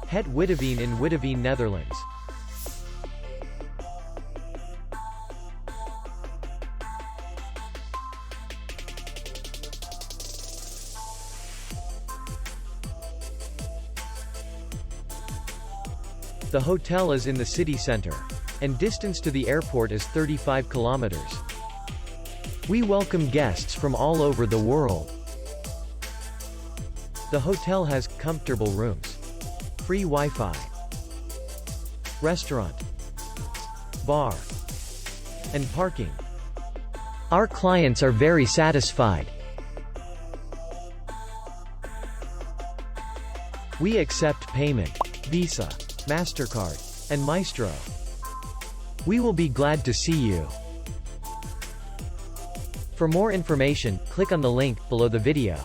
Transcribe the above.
Het Witteveen in Witteveen, Netherlands. The hotel is in the city center, and distance to the airport is 35 kilometers. We welcome guests from all over the world. The hotel has comfortable rooms, free Wi-Fi, restaurant, bar, and parking. Our clients are very satisfied. We accept payment, Visa, MasterCard, and Maestro. We will be glad to see you. For more information, click on the link below the video.